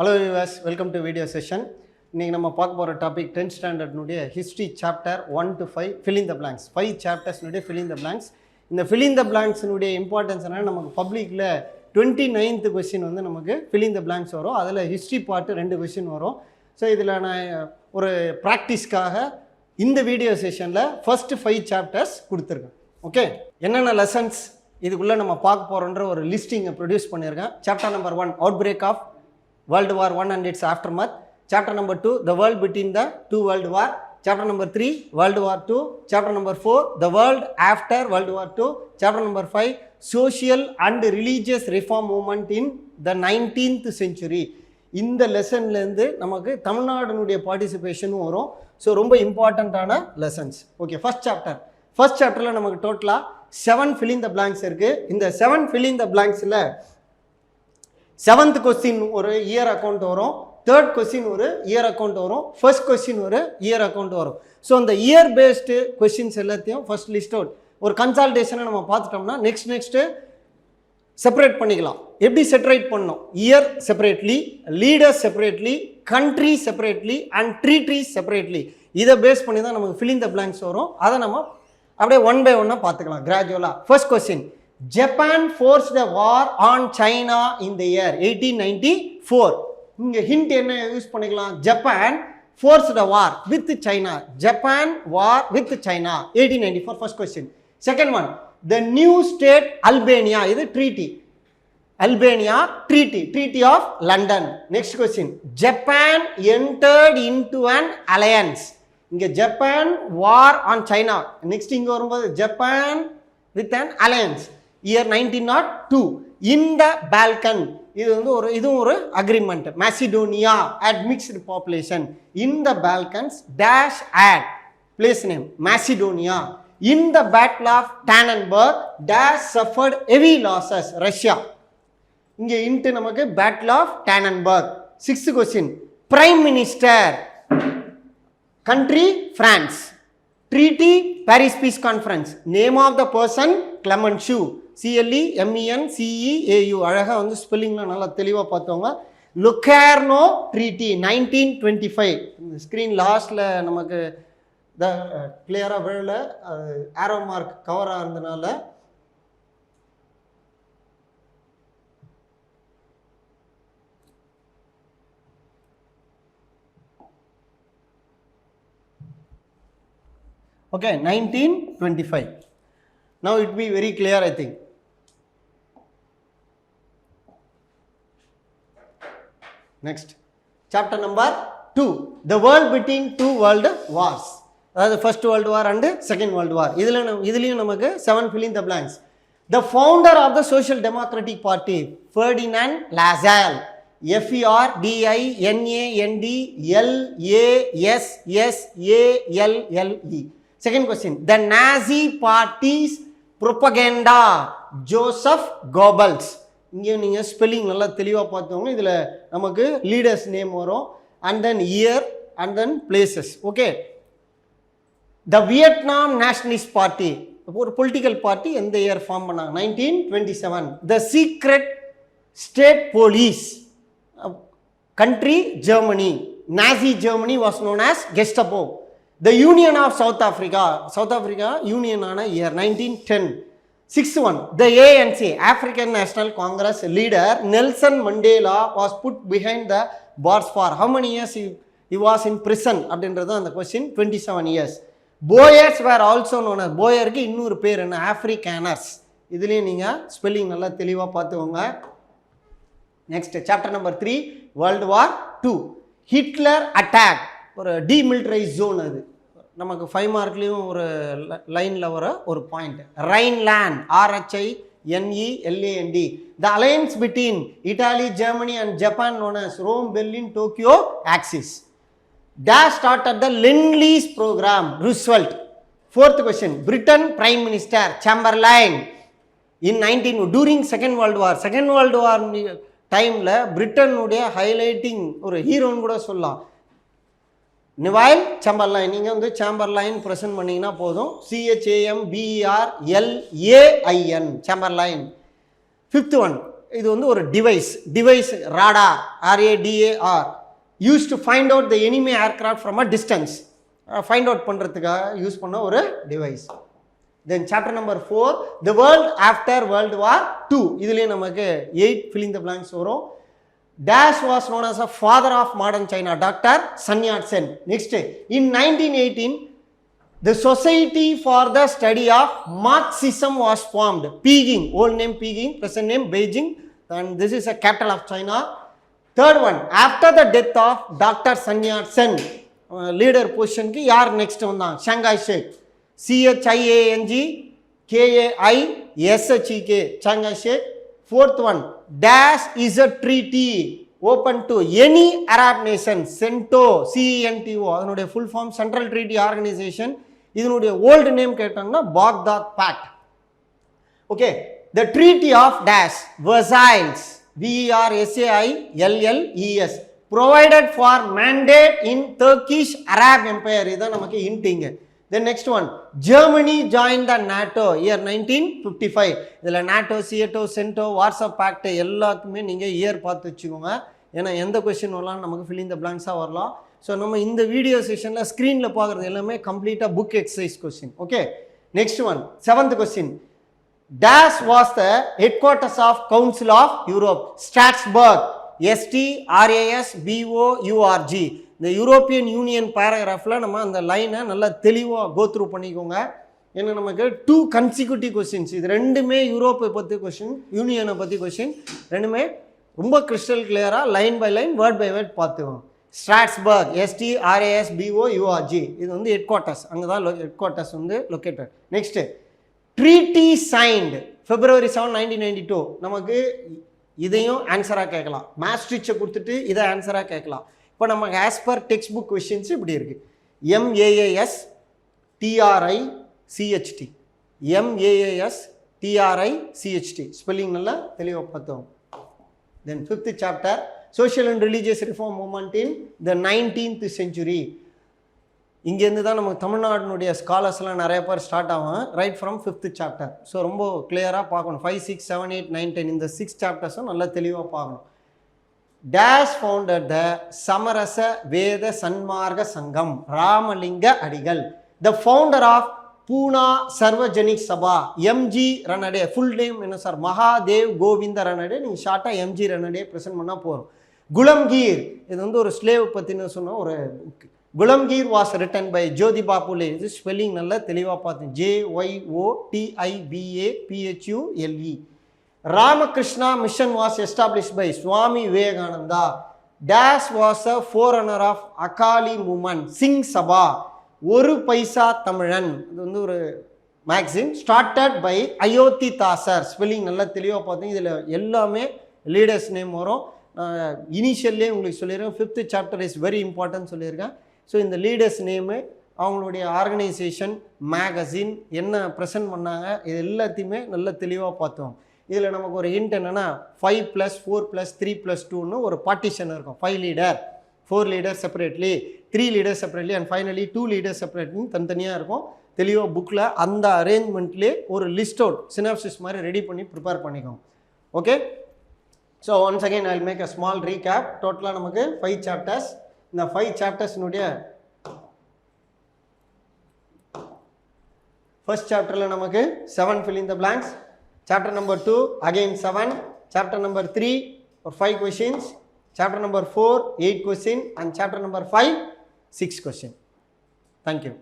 Hello viewers, welcome to video session. இன்னைக்கு நம்ம பார்க்க போகிற டாபிக் 10th ஸ்டாண்டர்ட்னுடைய history chapter 1 to 5 fill in the blanks. 5 சாப்டர்ஸ்னுடைய fill in the blanks. இந்த fill in the blanksனுடைய இம்பார்ட்டன்ஸ் என்ன, நமக்கு பப்ளிக்கில் 29th கொஸ்டின் வந்து நமக்கு fill in the blanks வரும். அதில் ஹிஸ்ட்ரி பார்ட்டு 2 கொஸ்டின் வரும். ஸோ இதில் நான் ஒரு ப்ராக்டிஸ்க்காக இந்த வீடியோ செஷனில் ஃபர்ஸ்ட் 5 சாப்டர்ஸ் கொடுத்துருக்கேன். ஓகே, என்னென்ன லெசன்ஸ் இதுக்குள்ளே நம்ம பார்க்க போகிறோன்ற ஒரு லிஸ்டிங்கை ப்ரொடியூஸ் பண்ணியிருக்கேன். Chapter number 1 outbreak of World War I and its aftermath. Chapter number 2 the world between the two world war. Chapter number 3 World War II. Chapter number 4 the world after World War II. Chapter number 5 social and religious reform movement in the 19th century. இந்த லெசன்லேருந்து நமக்கு தமிழ்நாடுனுடைய பார்ட்டிசிபேஷனும் வரும். So ரொம்ப இம்பார்ட்டண்ட்டான lessons. Okay, first சாப்டரில் நமக்கு டோட்டலாக 7 fill in the blanks இருக்குது. இந்த 7 fill in the blanksல 7th question ஒரு இயர் அக்கௌண்ட் வரும், 3rd கொஸ்டின் ஒரு இயர் அக்கௌண்ட் வரும், ஃபர்ஸ்ட் கொஸ்டின் ஒரு இயர் அக்கௌண்ட் வரும். ஸோ அந்த இயர் பேஸ்டு கொஸ்டின்ஸ் எல்லாத்தையும் ஃபர்ஸ்ட் லிஸ்ட் அவுட் ஒரு கன்சால்டேஷனை நம்ம பார்த்துட்டோம்னா நெக்ஸ்ட்டு செப்பரேட் பண்ணிக்கலாம். எப்படி செப்பரேட் பண்ணணும்? Year separately, leaders separately, country separately and treaties separately. இதை பேஸ் பண்ணி தான் நமக்கு fill in the blanks வரும். அதை நம்ம அப்படியே ஒன் பை ஒன்னாக பார்த்துக்கலாம் கிராஜுவலாக. First question, Japan forced a war on China in the year 1894. இங்க ஹிண்ட் என்ன யூஸ் பண்ணிக்கலாம்? Japan forced a war with China. Japan war with China 1894. first question. Second one, the new state Albania. இது treaty. Albania treaty of London. Next question, Japan entered into an alliance. இங்க Japan war on China. Next இங்க வரும்போது Japan with an alliance year 1902 in the Balkan. இது வந்து இதுவும் ஒரு agreement. Macedonia had mixed population. In the Balkans dash at place name Macedonia. In the battle of Tannenberg dash suffered heavy losses Russia. இங்க into நமக்கு battle of Tannenberg. 6th question, prime minister country France. Treaty Paris Peace Conference. Name of the person Clemenceau. CLEMENCEAU. அழகாக வந்து ஸ்பெல்லிங்லாம் நல்லா தெளிவாக பார்த்தவங்க. லுக்கார்னோ treaty 1925. இந்த screen லாஸ்ட்டில் நமக்கு கிளியராக விழல, ஆரோ மார்க் கவராக இருந்தனால. Okay, 1925. Now it will be very clear, I think. Next, chapter number 2, the world between two world wars. அதாவது first world war and second world வார். இதுலேயும் நமக்கு 7 fill in the blanks. The founder of the Social Democratic Party Ferdinand Lassalle. FERDINANDLASSALLE. Second question, the Nazi Party's propaganda Joseph Goebbels. இங்கே நீங்கள் spelling நல்லா தெளிவாக பார்த்தவங்க. இதில் நமக்கு லீடர்ஸ் நேம் வரும், and then year and then places. Okay, the Vietnam nationalist party ஒரு political party எந்த இயர் ஃபார்ம் பண்ணாங்க? 1927. The secret state police country Germany. Nazi Germany was known as Gestapo. The Union of South Africa Union ஆன year 1910. 6th one, the ANC African National Congress leader Nelson Mandela was put behind the bars for how many years he was in prison அப்படின்றது அந்த question. 27 years. Boers were also known as, போயருக்கு இன்னொரு பேர் என்ன? Afrikaners. இதுலேயும் நீங்கள் spelling நல்லா தெளிவாக பார்த்துக்கோங்க. Next, chapter number 3 world war 2 Hitler attack. ஒரு டீமிலிட்டரைஸ் ஜோன். அது நமக்கு 5 மார்க்லேயும் ஒரு லைனில் வர ஒரு point. Rhineland RHINELAND. The alliance between Italy, Germany and Japan known as Rome, Berlin, Tokyo axis. Dash started the lend lease programme Roosevelt. 4th question, Britain prime minister Chamberlain in 19 during second world war. Second world war டைமில் பிரிட்டனுடைய highlighting ஒரு ஹீரோன்னு கூட சொல்லலாம், நிவைல் Chamberlain. நீங்கள் வந்து Chamberlain present பண்ணிங்கன்னா போதும். CHAMBERLAIN Chamberlain. 5th one, இது வந்து ஒரு device radar, RADAR, use to find out the enemy aircraft from a distance, find out பண்ணுறதுக்காக யூஸ் பண்ண ஒரு device. Then chapter number 4, the world after world war 2. இதுலேயும் நமக்கு 8 ஃபில்லிங் த பிளாங்க்ஸ் வரும். Dash was known as a father of modern China, doctor Sun Yat Sen. Next, in 1918 the Society for the Study of Marxism was formed. Peking, old name Peking, present name Beijing, and this is a capital of China. Third one, after the death of Dr. Sun Yat-sen, leader position ki yaar next vandang? Chiang Kai-shek, CHIANG-KAISHEK, Chiang Kai-shek. Fourth one, dash is a treaty open to any Arab nation. CENTO, CENTO, அதனுடைய full form Central Treaty Organization. இதனுடைய old name கேட்டாங்கன்னா Baghdad pact. Okay, the treaty of dash Versailles, VERSAILLES, provided for mandate in Turkish Arab empire. இதான் நமக்கு இன்டிங்க. Then next one, Germany join the NATO year 1955. இதில் NATO, SEATO, CENTO, Warsaw pact எல்லாத்துக்குமே நீங்கள் year பார்த்து வச்சுக்கோங்க. ஏன்னா எந்த கொஸ்டின் வரலாம் நமக்கு ஃபில்லிங் த பிளாங்க்ஸாக வரலாம். ஸோ நம்ம இந்த வீடியோ செஷனில் ஸ்க்ரீனில் பார்க்குறது எல்லாமே கம்ப்ளீட்டாக book exercise question. Okay, next one, 7th question, dash was the headquarters of council of Europe? Strasbourg, STRASBOURG. இந்த யூரோப்பியன் யூனியன் பேராகிராஃபில் நம்ம அந்த லைனை நல்லா தெளிவாக கோத்ரூ பண்ணிக்கோங்க. ஏன்னா நமக்கு 2 கன்சிக்யூட்டிவ் கொஸ்டின்ஸ், இது ரெண்டுமே யூரோப்பை பற்றி கொஸ்டின், யூனியனை பற்றி கொஸ்டின், ரெண்டுமே ரொம்ப கிறிஸ்டல் கிளியராக line by line, word by word பார்த்துக்கோங்க. ஸ்ட்ராஸ்பர்க், STRASBOURG, இது வந்து ஹெட் குவார்ட்டர்ஸ், அங்கே தான் ஹெட் குவார்ட்டர்ஸ் வந்து located. Next, treaty signed February 7, 1992. நமக்கு இதையும் ஆன்சராக கேட்கலாம். மேஸ்ட்ரிச்சை கொடுத்துட்டு இதை ஆன்சராக கேட்கலாம். இப்போ நமக்கு as per text book questions இப்படி இருக்குது. MAASTRICHT, MAASTRICHT, ஸ்பெல்லிங் நல்லா தெளிவாக பார்த்தோம். தென் 5th chapter, social and religious reform movement in the 19th century. இங்கேருந்து தான் நமக்கு தமிழ்நாட்டினுடைய ஸ்காலர்ஸ்லாம் நிறைய பேர் ஸ்டார்ட் ஆகும், right from 5th chapter. So ரொம்ப கிளியராக பார்க்கணும். 5, 6, 7, 8, 9, 10 இந்த 6 சாப்டர்ஸும் நல்லா தெளிவாக பார்க்கணும். டேஷ் ஃபவுண்டட் த சமரச வேத சன்மார்க்க Sangam? Ramalinga Adigal. The founder of Poona Sarvajanik Sabha? MG Ranade. Full name என்ன சார்? மகாதேவ் கோவிந்த ரனடே. நீங்கள் ஷார்ட்டாக MG ரனடே ப்ரெசென்ட் பண்ணால் போகிறோம். குலம்கீர், இது வந்து ஒரு ஸ்லேவ் பற்றினு சொன்ன ஒரு book. Gulamgiri was written by Jyotiba Phule. இது ஸ்பெல்லிங் நல்லா தெளிவாக பார்த்தேன். JYOTIBAPHULE. Ramakrishna mission was establish by Swami Vivekananda. Dash was a forerunner of Akali movement? Singh Sabha. Oru Paisa Tamilan, இது வந்து ஒரு magazine, started by Ayothee Thasar. Spelling நல்லா தெளிவாக பார்த்தீங்க. இதில் எல்லாமே லீடர்ஸ் நேம் வரும். இனிஷியல்லே உங்களுக்கு சொல்லியிருக்கேன், 5th chapter is very important சொல்லியிருக்கேன். ஸோ இந்த லீடர்ஸ் நேமு, அவங்களுடைய ஆர்கனைசேஷன், மேகசின், என்ன ப்ரெசென்ட் பண்ணாங்க, இது எல்லாத்தையுமே நல்லா தெளிவாக பார்த்தோம். இதில் நமக்கு ஒரு ஹிண்ட் என்னென்னா 5+4+3+2ன்னு ஒரு பார்ட்டிஷன் இருக்கும். 5 leader, 4 leader separately, 3 leader separately, and finally 2 leader separately தனித்தனியாக இருக்கும். தெளிவாக புக்கில் அந்த அரேஞ்ச்மெண்ட்லேயே ஒரு லிஸ்ட் அவுட் சினாப்சிஸ் மாதிரி ரெடி பண்ணி ப்ரிப்பேர் பண்ணிக்கோங்க. Okay, so once again I will make a small recap. டோட்டலாக நமக்கு 5 சாப்டர்ஸ். இந்த 5 சாப்டர்ஸ்னுடைய ஃபர்ஸ்ட் சாப்டரில் நமக்கு 7 fill in the blanks. Chapter number 2 again 7. Chapter number 3 for 5 questions. Chapter number 4 8 questions, and chapter number 5 6 questions. Thank you.